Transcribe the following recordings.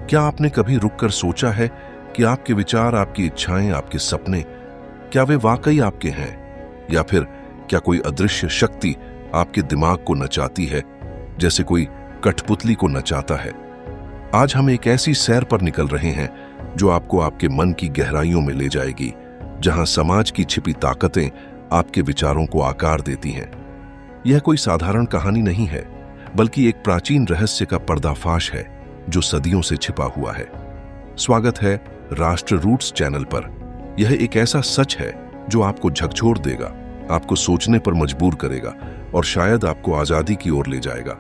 क्या आपने कभी रुककर सोचा है कि आपके विचार, आपकी इच्छाएं, आपके सपने, क्या वे वाकई आपके हैं, या फिर क्या कोई अदृश्य शक्ति आपके दिमाग को नचाती है जैसे कोई कठपुतली को नचाता है? आज हम एक ऐसी सैर पर निकल रहे हैं जो आपको आपके मन की गहराइयों में ले जाएगी, जहां समाज की छिपी ताकतें आपके विचारों को आकार देती हैं। यह कोई साधारण कहानी नहीं है, बल्कि एक प्राचीन रहस्य का पर्दाफाश है जो सदियों से छिपा हुआ है। स्वागत है राष्ट्र रूट्स चैनल पर। यह एक ऐसा सच है जो आपको झकझोर देगा, आपको सोचने पर मजबूर करेगा और शायद आपको आजादी की ओर ले जाएगा।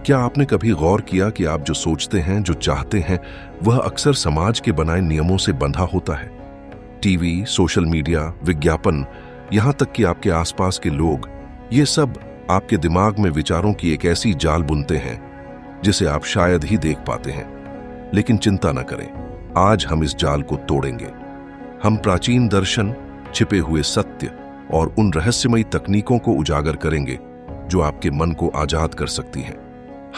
क्या आपने कभी गौर किया कि आप जो सोचते हैं, जो चाहते हैं, वह अक्सर समाज के बनाए नियमों से बंधा होता है? टीवी, सोशल मीडिया, विज्ञापन, यहां तक कि आपके आसपास के लोग, ये सब आपके दिमाग में विचारों की एक ऐसी जाल बुनते हैं जिसे आप शायद ही देख पाते हैं। लेकिन चिंता न करें, आज हम इस जाल को तोड़ेंगे। हम प्राचीन दर्शन, छिपे हुए सत्य और उन रहस्यमयी तकनीकों को उजागर करेंगे जो आपके मन को आजाद कर सकती हैं।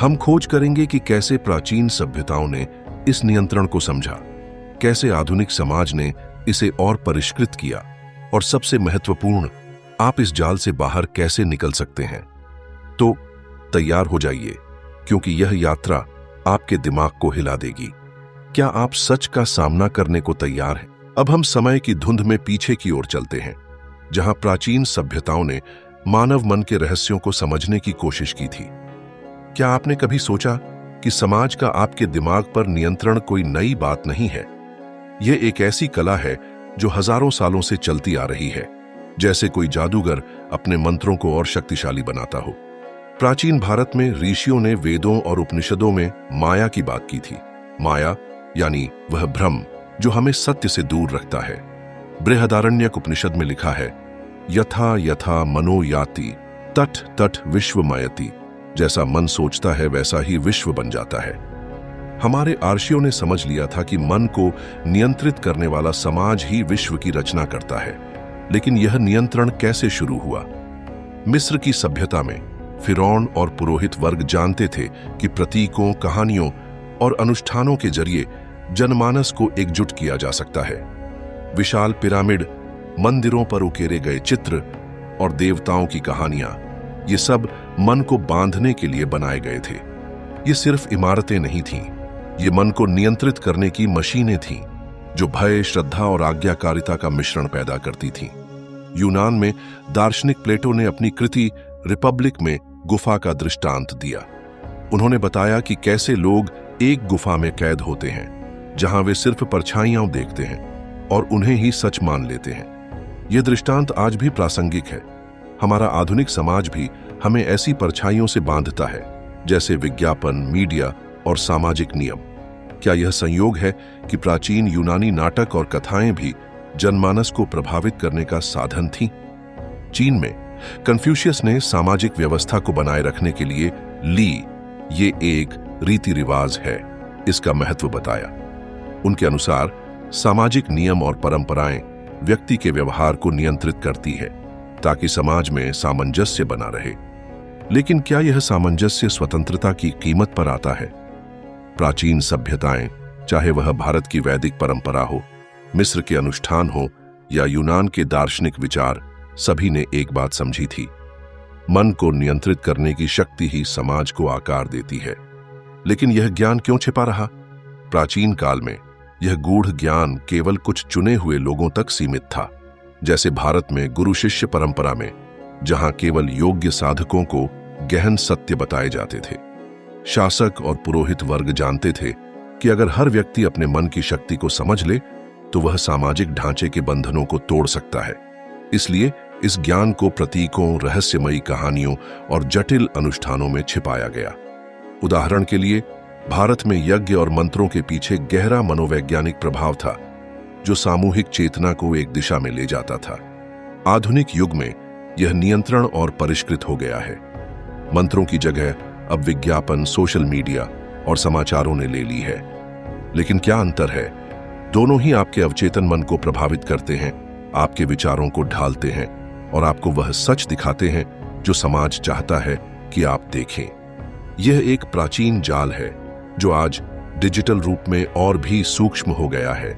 हम खोज करेंगे कि कैसे प्राचीन सभ्यताओं ने इस नियंत्रण को समझा, कैसे आधुनिक समाज ने इसे और परिष्कृत किया, और सबसे महत्वपूर्ण, आप इस जाल से बाहर कैसे निकल सकते हैं। तो तैयार हो जाइए, क्योंकि यह यात्रा आपके दिमाग को हिला देगी। क्या आप सच का सामना करने को तैयार हैं? अब हम समय की धुंध में पीछे की ओर चलते हैं, जहां प्राचीन सभ्यताओं ने मानव मन के रहस्यों को समझने की कोशिश की थी। क्या आपने कभी सोचा कि समाज का आपके दिमाग पर नियंत्रण कोई नई बात नहीं है? यह एक ऐसी कला है जो हजारों सालों से चलती आ रही है, जैसे कोई जादूगर अपने मंत्रों को और शक्तिशाली बनाता हो। प्राचीन भारत में ऋषियों ने वेदों और उपनिषदों में माया की बात की थी। माया यानी वह भ्रम जो हमें सत्य से दूर रखता है। बृहदारण्यक उपनिषद में लिखा है, यथा यथा मनो याति तट तट विश्वमयति। जैसा मन सोचता है वैसा ही विश्व बन जाता है। हमारे आर्षियों ने समझ लिया था कि मन को नियंत्रित करने वाला समाज ही विश्व की रचना करता है। लेकिन यह नियंत्रण कैसे शुरू हुआ? मिस्र की सभ्यता में फिरौन और पुरोहित वर्ग जानते थे कि प्रतीकों, कहानियों और अनुष्ठानों के जरिए जनमानस को एकजुट किया जा सकता है। विशाल पिरामिड, मंदिरों पर उकेरे गए चित्र और देवताओं की कहानियां, ये सब मन को बांधने के लिए बनाए गए थे। ये सिर्फ इमारतें नहीं थीं, ये मन को नियंत्रित करने की मशीनें थीं, जो भय, श्रद्धा और आज्ञाकारिता का मिश्रण पैदा करती थीं। यूनान में दार्शनिक प्लेटो ने अपनी कृति रिपब्लिक में गुफा का दृष्टांत दिया। उन्होंने बताया कि कैसे लोग एक गुफा में कैद होते हैं, जहां वे सिर्फ परछाइयां देखते हैं और उन्हें ही सच मान लेते हैं। यह दृष्टांत आज भी प्रासंगिक है। हमारा आधुनिक समाज भी हमें ऐसी परछाइयों से बांधता है, जैसे विज्ञापन, मीडिया और सामाजिक नियम। क्या यह संयोग है कि प्राचीन यूनानी नाटक और कथाएं भी जनमानस को प्रभावित करने का साधन थीं? चीन में कन्फ्यूशियस ने सामाजिक व्यवस्था को बनाए रखने के लिए ली, ये एक रीति रिवाज है, इसका महत्व बताया। उनके अनुसार सामाजिक नियम और परंपराएं व्यक्ति के व्यवहार को नियंत्रित करती है, ताकि समाज में सामंजस्य बना रहे। लेकिन क्या यह सामंजस्य स्वतंत्रता की कीमत पर आता है? प्राचीन सभ्यताएं, चाहे वह भारत की वैदिक परंपरा हो, मिस्र के अनुष्ठान हो या यूनान के दार्शनिक विचार, सभी ने एक बात समझी थी, मन को नियंत्रित करने की शक्ति ही समाज को आकार देती है। लेकिन यह ज्ञान क्यों छिपा रहा? प्राचीन काल में यह गूढ़ ज्ञान केवल कुछ चुने हुए लोगों तक सीमित था, जैसे भारत में गुरु शिष्य परंपरा में, जहां केवल योग्य साधकों को गहन सत्य बताए जाते थे। शासक और पुरोहित वर्ग जानते थे कि अगर हर व्यक्ति अपने मन की शक्ति को समझ ले तो वह सामाजिक ढांचे के बंधनों को तोड़ सकता है। इसलिए इस ज्ञान को प्रतीकों, रहस्यमयी कहानियों और जटिल अनुष्ठानों में छिपाया गया। उदाहरण के लिए, भारत में यज्ञ और मंत्रों के पीछे गहरा मनोवैज्ञानिक प्रभाव था, जो सामूहिक चेतना को एक दिशा में ले जाता था। आधुनिक युग में यह नियंत्रण और परिष्कृत हो गया है। मंत्रों की जगह अब विज्ञापन, सोशल मीडिया और समाचारों ने ले ली है। लेकिन क्या अंतर है? दोनों ही आपके अवचेतन मन को प्रभावित करते हैं, आपके विचारों को ढालते हैं और आपको वह सच दिखाते हैं जो समाज चाहता है कि आप देखें। यह एक प्राचीन जाल है जो आज डिजिटल रूप में और भी सूक्ष्म हो गया है।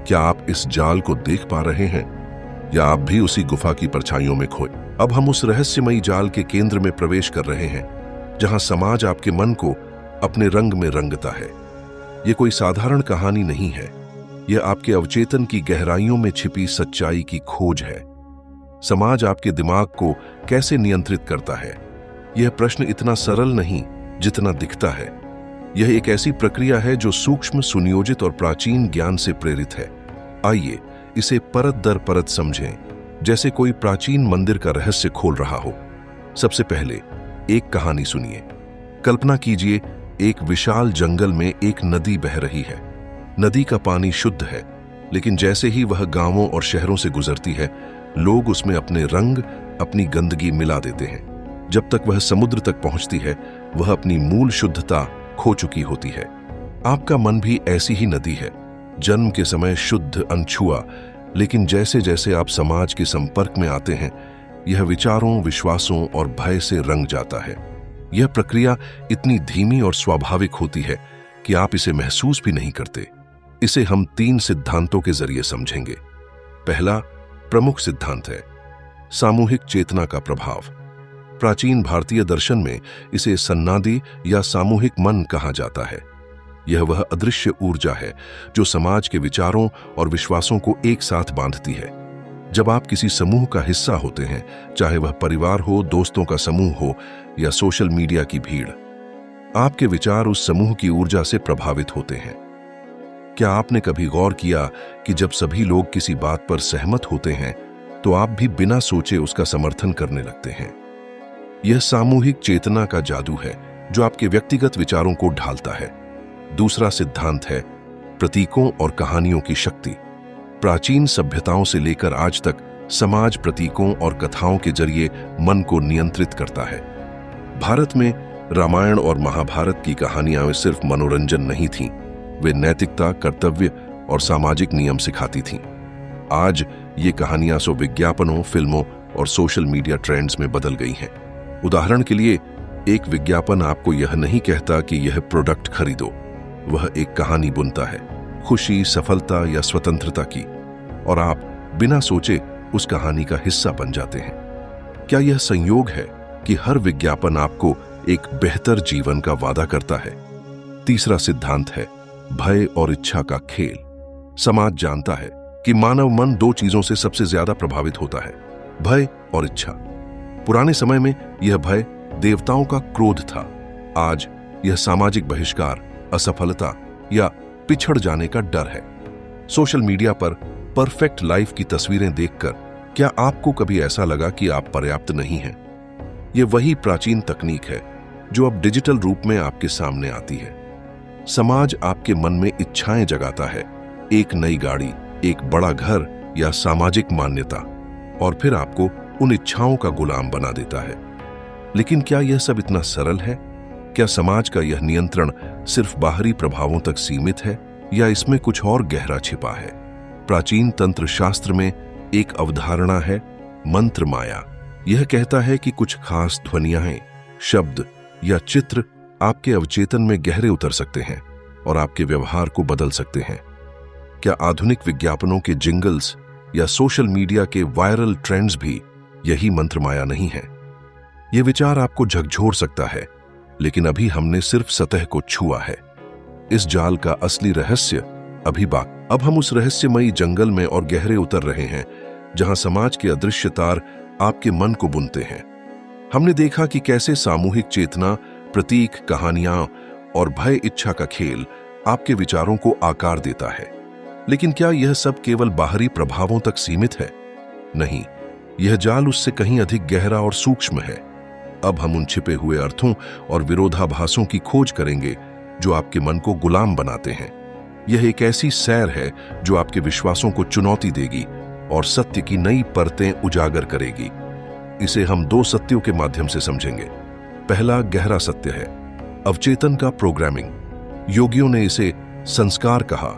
क्या आप इस जाल को देख पा रहे हैं या आप भी उसी गुफा की परछाइयों में खोए? अब हम उस रहस्यमयी जाल के केंद्र में प्रवेश कर रहे हैं, जहां समाज आपके मन को अपने रंग में रंगता है। यह कोई साधारण कहानी नहीं है, यह आपके अवचेतन की गहराइयों में छिपी सच्चाई की खोज है। समाज आपके दिमाग को कैसे नियंत्रित करता है? यह प्रश्न इतना सरल नहीं जितना दिखता है। यह एक ऐसी प्रक्रिया है जो सूक्ष्म, सुनियोजित और प्राचीन ज्ञान से प्रेरित है। आइए इसे परत दर परत समझें, जैसे कोई प्राचीन मंदिर का रहस्य खोल रहा हो। सबसे पहले एक कहानी सुनिए। कल्पना कीजिए, एक विशाल जंगल में एक नदी बह रही है। नदी का पानी शुद्ध है, लेकिन जैसे ही वह गांवों और शहरों से गुजरती है, लोग उसमें अपने रंग, अपनी गंदगी मिला देते हैं। जब तक वह समुद्र तक पहुंचती है, वह अपनी मूल शुद्धता खो चुकी होती है। आपका मन भी ऐसी ही नदी है, जन्म के समय शुद्ध, अनछुआ, लेकिन जैसे जैसे आप समाज के संपर्क में आते हैं, यह विचारों, विश्वासों और भय से रंग जाता है। यह प्रक्रिया इतनी धीमी और स्वाभाविक होती है कि आप इसे महसूस भी नहीं करते। इसे हम 3 सिद्धांतों के जरिए समझेंगे। पहला प्रमुख सिद्धांत है सामूहिक चेतना का प्रभाव। प्राचीन भारतीय दर्शन में इसे सन्नादि या सामूहिक मन कहा जाता है। यह वह अदृश्य ऊर्जा है जो समाज के विचारों और विश्वासों को एक साथ बांधती है। जब आप किसी समूह का हिस्सा होते हैं, चाहे वह परिवार हो, दोस्तों का समूह हो या सोशल मीडिया की भीड़, आपके विचार उस समूह की ऊर्जा से प्रभावित होते हैं। क्या आपने कभी गौर किया कि जब सभी लोग किसी बात पर सहमत होते हैं, तो आप भी बिना सोचे उसका समर्थन करने लगते हैं? यह सामूहिक चेतना का जादू है जो आपके व्यक्तिगत विचारों को ढालता है। दूसरा सिद्धांत है प्रतीकों और कहानियों की शक्ति। प्राचीन सभ्यताओं से लेकर आज तक समाज प्रतीकों और कथाओं के जरिए मन को नियंत्रित करता है। भारत में रामायण और महाभारत की कहानियां सिर्फ मनोरंजन नहीं थीं, वे नैतिकता, कर्तव्य और सामाजिक नियम सिखाती थीं। आज ये कहानियां विज्ञापनों, फिल्मों और सोशल मीडिया ट्रेंड्स में बदल गई हैं। उदाहरण के लिए, एक विज्ञापन आपको यह नहीं कहता कि यह प्रोडक्ट खरीदो, वह एक कहानी बुनता है, खुशी, सफलता या स्वतंत्रता की, और आप बिना सोचे उस कहानी का हिस्सा बन जाते हैं। क्या यह संयोग है कि हर विज्ञापन आपको एक बेहतर जीवन का वादा करता है? तीसरा सिद्धांत है भय और इच्छा का खेल। समाज जानता है कि मानव मन 2 चीजों से सबसे ज्यादा प्रभावित होता है, भय और इच्छा। पुराने समय में यह भय देवताओं का क्रोध था, आज यह सामाजिक बहिष्कार, असफलता या पिछड़ जाने का डर है। सोशल मीडिया पर परफेक्ट लाइफ की तस्वीरें देखकर क्या आपको कभी ऐसा लगा कि आप पर्याप्त नहीं हैं? यह वही प्राचीन तकनीक है जो अब डिजिटल रूप में आपके सामने आती है। समाज आपके मन में इच्छाएं जगाता है, एक नई गाड़ी, एक बड़ा घर या सामाजिक मान्यता, और फिर आपको उन इच्छाओं का गुलाम बना देता है। लेकिन क्या यह सब इतना सरल है? क्या समाज का यह नियंत्रण सिर्फ बाहरी प्रभावों तक सीमित है या इसमें कुछ और गहरा छिपा है? प्राचीन तंत्र शास्त्र में एक अवधारणा है मंत्र माया। यह कहता है कि कुछ खास ध्वनियां, शब्द या चित्र आपके अवचेतन में गहरे उतर सकते हैं और आपके व्यवहार को बदल सकते हैं। क्या आधुनिक विज्ञापनों के जिंगल्स या सोशल मीडिया के वायरल ट्रेंड्स भी यही मंत्र माया नहीं है? यह विचार आपको झकझोर सकता है, लेकिन अभी हमने सिर्फ सतह को छुआ है। इस जाल का असली रहस्य अभी बाकी। अब हम उस रहस्यमयी जंगल में और गहरे उतर रहे हैं, जहां समाज के अदृश्य तार आपके मन को बुनते हैं। हमने देखा कि कैसे सामूहिक चेतना, प्रतीक, कहानियां और भय इच्छा का खेल आपके विचारों को आकार देता है। लेकिन क्या यह सब केवल बाहरी प्रभावों तक सीमित है? नहीं, यह जाल उससे कहीं अधिक गहरा और सूक्ष्म है। अब हम उन छिपे हुए अर्थों और विरोधाभासों की खोज करेंगे जो आपके मन को गुलाम बनाते हैं। यह एक ऐसी सैर है जो आपके विश्वासों को चुनौती देगी और सत्य की नई परतें उजागर करेगी। इसे हम 2 सत्यों के माध्यम से समझेंगे। पहला गहरा सत्य है अवचेतन का प्रोग्रामिंग। योगियों ने इसे संस्कार कहा,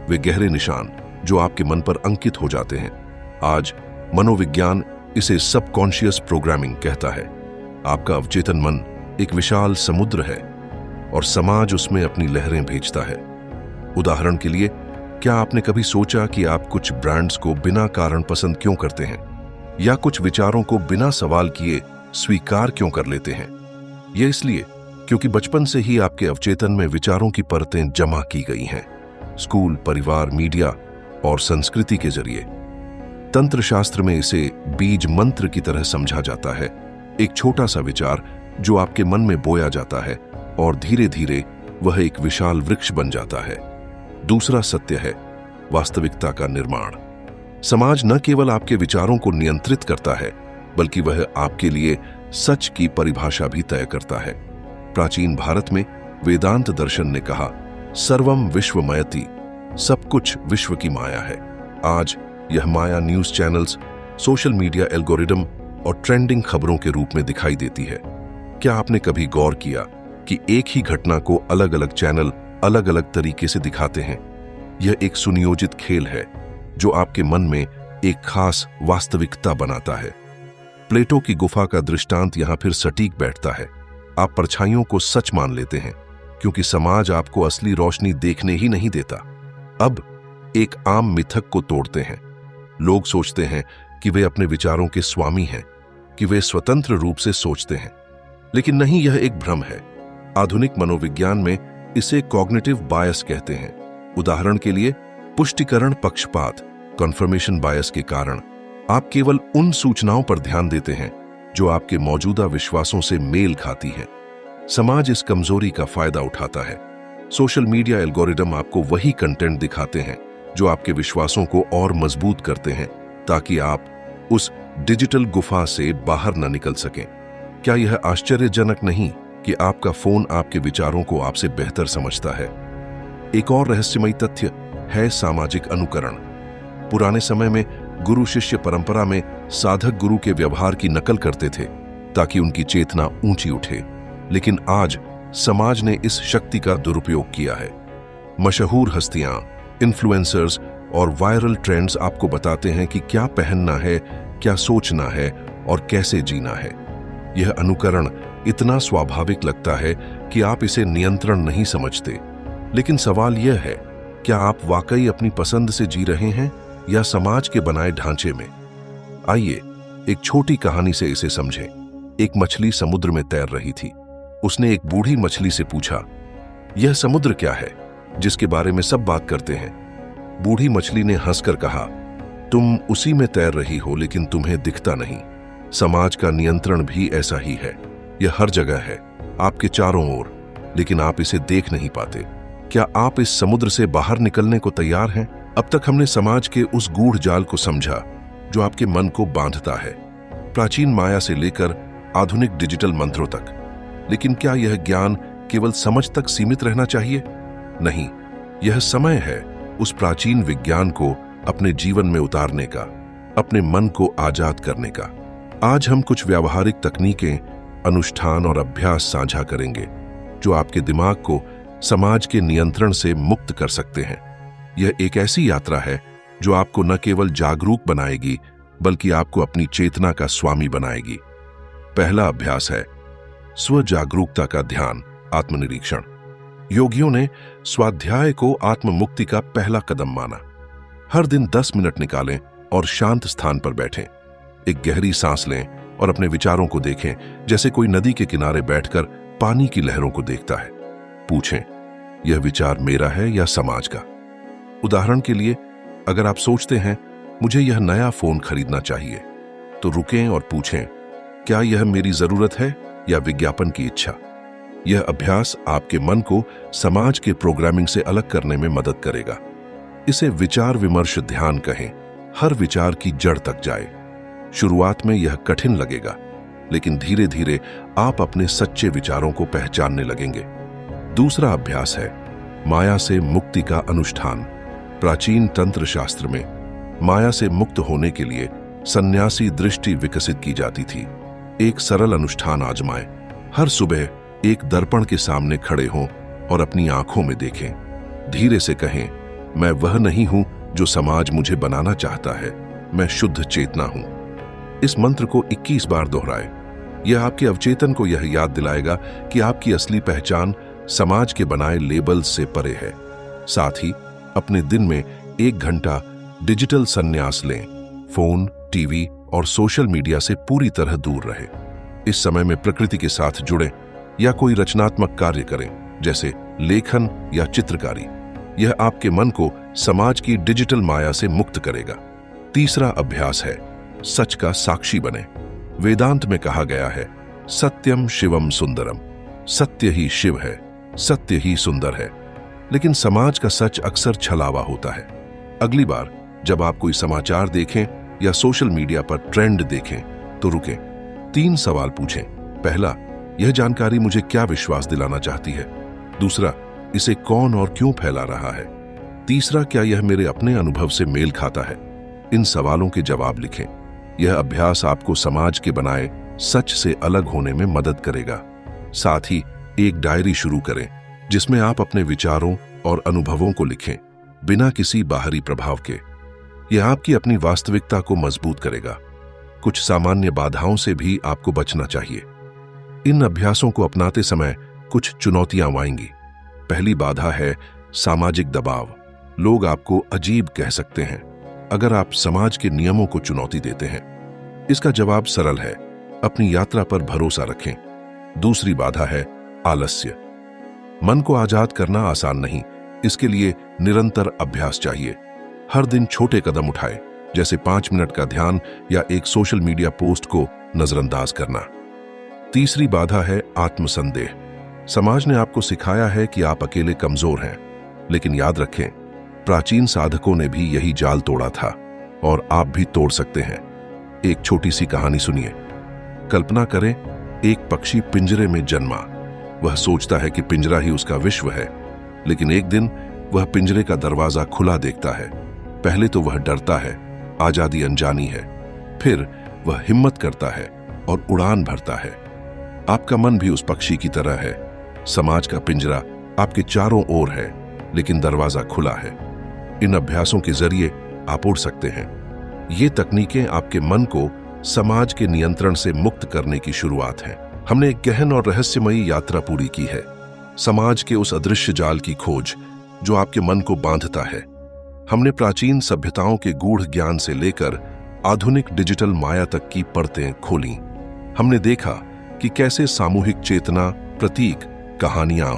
वे गहरे निशान जो आपके मन पर अंकित हो जाते हैं। आज मनोविज्ञान इसे सबकॉन्शियस प्रोग्रामिंग कहता है। आपका अवचेतन मन एक विशाल समुद्र है। और समाज उसमें अपनी लहरें भेजता है। उदाहरण के लिए, क्या आपने कभी सोचा कि आप कुछ ब्रांड्स को बिना कारण पसंद क्यों करते हैं, या कुछ विचारों को बिना सवाल किए स्वीकार क्यों कर लेते हैं? यह इसलिए क्योंकि बचपन से ही आपके अवचेतन में विचारों की परतें जमा की गई हैं, स्कूल, परिवार, मीडिया और संस्कृति के जरिए। तंत्र शास्त्र में इसे बीज मंत्र की तरह समझा जाता है, एक छोटा सा विचार जो आपके मन में बोया जाता है और धीरे धीरे वह एक विशाल वृक्ष बन जाता है। दूसरा सत्य है वास्तविकता का निर्माण। समाज न केवल आपके विचारों को नियंत्रित करता है, बल्कि वह आपके लिए सच की परिभाषा भी तय करता है। प्राचीन भारत में वेदांत दर्शन ने कहा, सर्वम विश्वमयति, सब कुछ विश्व की माया है। आज यह माया news channels, social media algorithm और ट्रेंडिंग खबरों के रूप में दिखाई देती है। क्या आपने कभी गौर किया कि एक ही घटना को अलग अलग चैनल अलग अलग तरीके से दिखाते हैं? यह एक सुनियोजित खेल है जो आपके मन में एक खास वास्तविकता बनाता है। प्लेटो की गुफा का दृष्टांत यहां फिर सटीक बैठता है। आप परछाइयों को सच मान लेते हैं क्योंकि समाज आपको असली रोशनी देखने ही नहीं देता। अब एक आम मिथक को तोड़ते हैं। लोग सोचते हैं कि वे अपने विचारों के स्वामी हैं, कि वे स्वतंत्र रूप से सोचते हैं, लेकिन नहीं, यह एक भ्रम है। आधुनिक मनोविज्ञान में इसे कॉग्निटिव बायस कहते हैं। उदाहरण के लिए, पुष्टिकरण पक्षपात, कन्फर्मेशन बायस के कारण आप केवल उन सूचनाओं पर ध्यान देते हैं जो आपके मौजूदा विश्वासों से मेल खाती हैं। समाज इस कमजोरी का फायदा उठाता है। सोशल मीडिया एल्गोरिदम आपको वही कंटेंट दिखाते हैं जो आपके विश्वासों को और मजबूत करते हैं, ताकि आप उस डिजिटल गुफा से बाहर न निकल सकें। क्या यह आश्चर्यजनक नहीं कि आपका फोन आपके विचारों को आपसे बेहतर समझता है? एक और रहस्यमयी तथ्य है सामाजिक अनुकरण। पुराने समय में गुरु शिष्य परंपरा में साधक गुरु के व्यवहार की नकल करते थे ताकि उनकी चेतना ऊंची उठे, लेकिन आज समाज ने इस शक्ति का दुरुपयोग किया है। मशहूर हस्तियां, इन्फ्लुएंसर्स और वायरल ट्रेंड्स आपको बताते हैं कि क्या पहनना है, क्या सोचना है और कैसे जीना है। यह अनुकरण इतना स्वाभाविक लगता है कि आप इसे नियंत्रण नहीं समझते। लेकिन सवाल यह है, क्या आप वाकई अपनी पसंद से जी रहे हैं या समाज के बनाए ढांचे में? आइए एक छोटी कहानी से इसे समझें। एक मछली समुद्र में तैर रही थी। उसने एक बूढ़ी मछली से पूछा, यह समुद्र क्या है जिसके बारे में सब बात करते हैं? बूढ़ी मछली ने हंसकर कहा, तुम उसी में तैर रही हो, लेकिन तुम्हें दिखता नहीं। समाज का नियंत्रण भी ऐसा ही है। यह हर जगह है, आपके चारों ओर, लेकिन आप इसे देख नहीं पाते। क्या आप इस समुद्र से बाहर निकलने को तैयार हैं? अब तक हमने समाज के उस गूढ़ जाल को समझा जो आपके मन को बांधता है, प्राचीन माया से लेकर आधुनिक डिजिटल मंत्रों तक। लेकिन क्या यह ज्ञान केवल समझ तक सीमित रहना चाहिए? नहीं, यह समय है उस प्राचीन विज्ञान को अपने जीवन में उतारने का, अपने मन को आजाद करने का। आज हम कुछ व्यावहारिक तकनीकें, अनुष्ठान और अभ्यास साझा करेंगे जो आपके दिमाग को समाज के नियंत्रण से मुक्त कर सकते हैं। यह एक ऐसी यात्रा है जो आपको न केवल जागरूक बनाएगी, बल्कि आपको अपनी चेतना का स्वामी बनाएगी। पहला अभ्यास है स्व जागरूकता का ध्यान, आत्मनिरीक्षण। योगियों ने स्वाध्याय को आत्म मुक्ति का पहला कदम माना। हर दिन 10 मिनट निकालें और शांत स्थान पर बैठें। एक गहरी सांस लें और अपने विचारों को देखें, जैसे कोई नदी के किनारे बैठकर पानी की लहरों को देखता है। पूछें, यह विचार मेरा है या समाज का? उदाहरण के लिए, अगर आप सोचते हैं मुझे यह नया फोन खरीदना चाहिए, तो रुकें और पूछें, क्या यह मेरी जरूरत है या विज्ञापन की इच्छा? यह अभ्यास आपके मन को समाज के प्रोग्रामिंग से अलग करने में मदद करेगा। इसे विचार विमर्श ध्यान कहें। हर विचार की जड़ तक जाए। शुरुआत में यह कठिन लगेगा, लेकिन धीरे धीरे आप अपने सच्चे विचारों को पहचानने लगेंगे। दूसरा अभ्यास है माया से मुक्ति का अनुष्ठान। प्राचीन तंत्र शास्त्र में माया से मुक्त होने के लिए सन्यासी दृष्टि विकसित की जाती थी। एक सरल अनुष्ठान आजमाएं। हर सुबह एक दर्पण के सामने खड़े हों और अपनी आंखों में देखें। धीरे से कहें, मैं वह नहीं हूं जो समाज मुझे बनाना चाहता है, मैं शुद्ध चेतना हूं। इस मंत्र को 21 बार दोहराएं। यह आपके अवचेतन को यह याद दिलाएगा कि आपकी असली पहचान समाज के बनाए लेबल से परे है। साथ ही अपने दिन में 1 घंटा डिजिटल संन्यास लें। फोन, टीवी और सोशल मीडिया से पूरी तरह दूर रहें। इस समय में प्रकृति के साथ जुड़ें या कोई रचनात्मक कार्य करें, जैसे लेखन या चित्रकारी। यह आपके मन को समाज की डिजिटल माया से मुक्त करेगा। तीसरा अभ्यास है सच का साक्षी बने। वेदांत में कहा गया है, सत्यम शिवम सुंदरम। सत्य ही शिव है, सत्य ही सुंदर है। लेकिन समाज का सच अक्सर छलावा होता है। अगली बार जब आप कोई समाचार देखें या सोशल मीडिया पर ट्रेंड देखें तो रुकें। 3 सवाल पूछें। पहला, यह जानकारी मुझे क्या विश्वास दिलाना चाहती है? दूसरा, इसे कौन और क्यों फैला रहा है? तीसरा, क्या यह मेरे अपने अनुभव से मेल खाता है? इन सवालों के जवाब लिखें। यह अभ्यास आपको समाज के बनाए सच से अलग होने में मदद करेगा। साथ ही एक डायरी शुरू करें जिसमें आप अपने विचारों और अनुभवों को लिखें, बिना किसी बाहरी प्रभाव के। यह आपकी अपनी वास्तविकता को मजबूत करेगा। कुछ सामान्य बाधाओं से भी आपको बचना चाहिए। इन अभ्यासों को अपनाते समय कुछ चुनौतियां आएंगी। पहली बाधा है सामाजिक दबाव। लोग आपको अजीब कह सकते हैं अगर आप समाज के नियमों को चुनौती देते हैं। इसका जवाब सरल है, अपनी यात्रा पर भरोसा रखें। दूसरी बाधा है आलस्य। मन को आजाद करना आसान नहीं, इसके लिए निरंतर अभ्यास चाहिए। हर दिन छोटे कदम उठाएं, जैसे 5 मिनट का ध्यान या एक सोशल मीडिया पोस्ट को नजरअंदाज करना। तीसरी बाधा है आत्मसंदेह। समाज ने आपको सिखाया है कि आप अकेले कमजोर हैं, लेकिन याद रखें, प्राचीन साधकों ने भी यही जाल तोड़ा था और आप भी तोड़ सकते हैं। एक छोटी सी कहानी सुनिए। कल्पना करें, एक पक्षी पिंजरे में जन्मा। वह सोचता है कि पिंजरा ही उसका विश्व है, लेकिन एक दिन वह पिंजरे का दरवाजा खुला देखता है। पहले तो वह डरता है, आजादी अनजानी है। फिर वह हिम्मत करता है और उड़ान भरता है। आपका मन भी उस पक्षी की तरह है। समाज का पिंजरा आपके चारों ओर है, लेकिन दरवाजा खुला है। इन अभ्यासों के जरिए आप उड़ सकते हैं। ये तकनीकें आपके मन को समाज के नियंत्रण से मुक्त करने की शुरुआत है। हमने एक गहन और रहस्यमयी यात्रा पूरी की है, समाज के उस अदृश्य जाल की खोज जो आपके मन को बांधता है। हमने प्राचीन सभ्यताओं के गूढ़ ज्ञान से लेकर आधुनिक डिजिटल माया तक की परतें खोली। हमने देखा कि कैसे सामूहिक चेतना, प्रतीक, कहानियां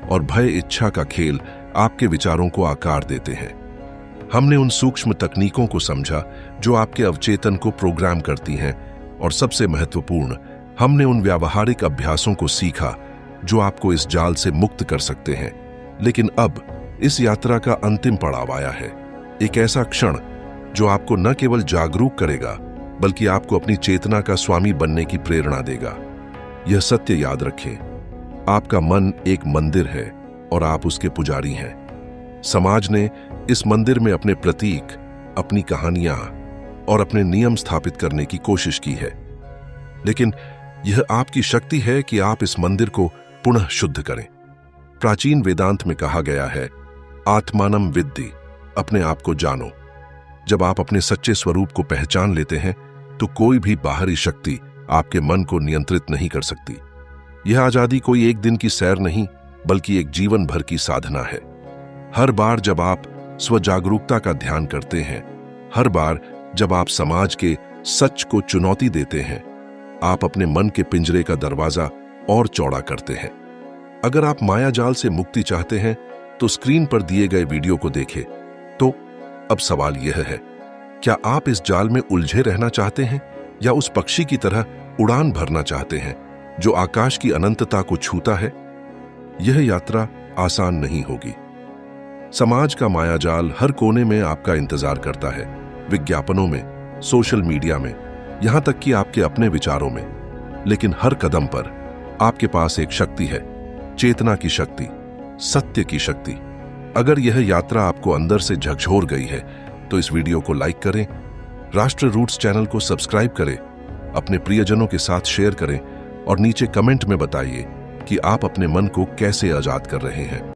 और भय इच्छा का खेल आपके विचारों को आकार देते हैं। हमने उन सूक्ष्म तकनीकों को समझा जो आपके अवचेतन को प्रोग्राम करती हैं, और सबसे महत्वपूर्ण, हमने उन व्यावहारिक अभ्यासों को सीखा जो आपको इस जाल से मुक्त कर सकते हैं। लेकिन अब इस यात्रा का अंतिम पड़ाव आया है, एक ऐसा क्षण जो आपको न केवल जागरूक करेगा, बल्कि आपको अपनी चेतना का स्वामी बनने की प्रेरणा देगा। यह सत्य याद रखें, आपका मन एक मंदिर है और आप उसके पुजारी हैं। समाज ने इस मंदिर में अपने प्रतीक, अपनी कहानियां और अपने नियम स्थापित करने की कोशिश की है, लेकिन यह आपकी शक्ति है कि आप इस मंदिर को पुनः शुद्ध करें। प्राचीन वेदांत में कहा गया है, आत्मानम विद्धि, अपने आप को जानो। जब आप अपने सच्चे स्वरूप को पहचान लेते हैं तो कोई भी बाहरी शक्ति आपके मन को नियंत्रित नहीं कर सकती। यह आजादी कोई एक दिन की सैर नहीं, बल्कि एक जीवन भर की साधना है। हर बार जब आप स्वजागरूकता का ध्यान करते हैं, हर बार जब आप समाज के सच को चुनौती देते हैं, आप अपने मन के पिंजरे का दरवाजा और चौड़ा करते हैं। अगर आप माया जाल से मुक्ति चाहते हैं तो स्क्रीन पर दिए गए वीडियो को देखें। तो अब सवाल यह है, क्या आप इस जाल में उलझे रहना चाहते हैं या उस पक्षी की तरह उड़ान भरना चाहते हैं जो आकाश की अनंतता को छूता है? यह यात्रा आसान नहीं होगी। समाज का मायाजाल हर कोने में आपका इंतजार करता है, विज्ञापनों में, सोशल मीडिया में, यहां तक कि आपके अपने विचारों में। लेकिन हर कदम पर आपके पास एक शक्ति है, चेतना की शक्ति, सत्य की शक्ति। अगर यह यात्रा आपको अंदर से झकझोर गई है तो इस वीडियो को लाइक करें, राष्ट्र रूट्स चैनल को सब्सक्राइब करें, अपने प्रियजनों के साथ शेयर करें और नीचे कमेंट में बताइए कि आप अपने मन को कैसे आजाद कर रहे हैं।